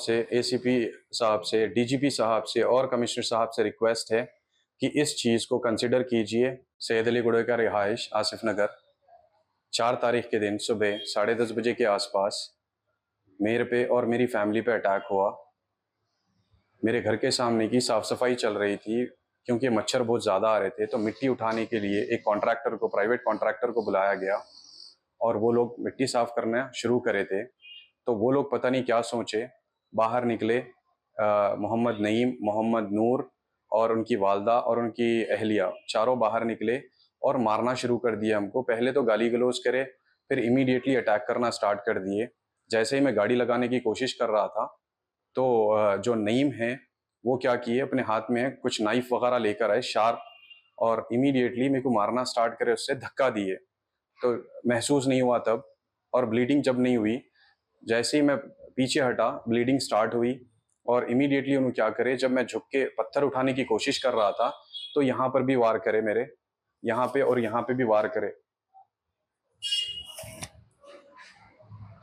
आपसे, एसीपी साहब से, डीजीपी साहब से और कमिश्नर साहब से रिक्वेस्ट है कि इस चीज़ को कंसिडर कीजिए। सैयद अली गुड़े का रिहाइश आसिफ नगर 4 तारीख के दिन सुबह 10:30 बजे के आसपास मेरे पे और मेरी फैमिली पे अटैक हुआ। मेरे घर के सामने की साफ़ सफाई चल रही थी, क्योंकि मच्छर बहुत ज़्यादा आ रहे थे, तो मिट्टी उठाने के लिए एक कॉन्ट्रैक्टर को, प्राइवेट कॉन्ट्रैक्टर को बुलाया गया और वो लोग मिट्टी साफ़ करना शुरू करे थे। तो वो लोग पता नहीं क्या सोचे, बाहर निकले। मोहम्मद नईम, मोहम्मद नूर और उनकी वालदा और उनकी अहलिया चारों बाहर निकले और मारना शुरू कर दिया हमको। पहले तो गाली गलौज करे, फिर इमीडिएटली अटैक करना स्टार्ट कर दिए। जैसे ही मैं गाड़ी लगाने की कोशिश कर रहा था, तो जो नईम है वो क्या किए, अपने हाथ में कुछ नाइफ वगैरह लेकर आए शार्प, और इमीडिएटली मेरे को मारना स्टार्ट करे, उससे धक्का दिए। तो महसूस नहीं हुआ तब, और ब्लीडिंग जब नहीं हुई, जैसे ही मैं पीछे हटा ब्लीडिंग स्टार्ट हुई। और इमीडिएटली उन्होंने क्या करे, जब मैं झुक के पत्थर उठाने की कोशिश कर रहा था, तो यहाँ पर भी वार करे, मेरे यहाँ पे और यहाँ पे भी वार करे।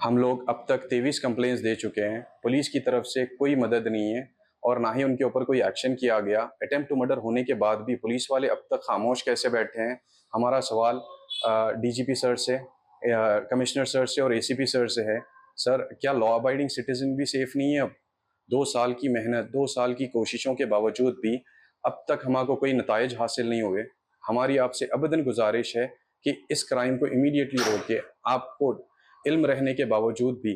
हम लोग अब तक 23 कंप्लेंट्स दे चुके हैं। पुलिस की तरफ से कोई मदद नहीं है और ना ही उनके ऊपर कोई एक्शन किया गया। अटेम्प्ट टू मर्डर होने के बाद भी पुलिस वाले अब तक खामोश कैसे बैठे हैं? हमारा सवाल डीजीपी सर से, कमिश्नर सर से और एसीपी सर से है। सर, क्या लॉ अबाइडिंग सिटीजन भी सेफ नहीं है अब? 2 साल की मेहनत, 2 साल की कोशिशों के बावजूद भी अब तक हमको कोई नताइज हासिल नहीं हुए। हमारी आपसे अबदन गुजारिश है कि इस क्राइम को इमीडिएटली रोके। आपको इल्म रहने के बावजूद भी,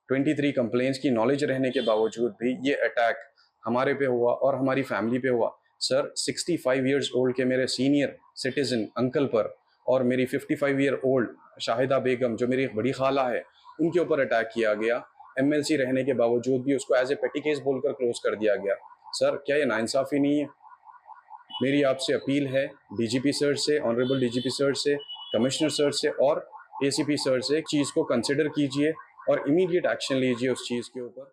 23 कंप्लेंट्स की नॉलेज रहने के बावजूद भी ये अटैक हमारे पे हुआ और हमारी फैमिली पे हुआ। सर, 65 ईयर्स ओल्ड के मेरे सीनियर सिटीजन अंकल पर और मेरी 55 ईयर ओल्ड शाहिदा बेगम, जो मेरी बड़ी खाला है, उनके ऊपर अटैक किया गया। एमएलसी रहने के बावजूद भी उसको एज ए पेटी केस बोलकर क्लोज कर दिया गया। सर, क्या ये नाइंसाफी नहीं है? मेरी आपसे अपील है डीजीपी सर से, ऑनरेबल डीजीपी सर से, कमिश्नर सर से और एसीपी सर से, चीज़ को कंसिडर कीजिए और इमीडिएट एक्शन लीजिए उस चीज़ के ऊपर।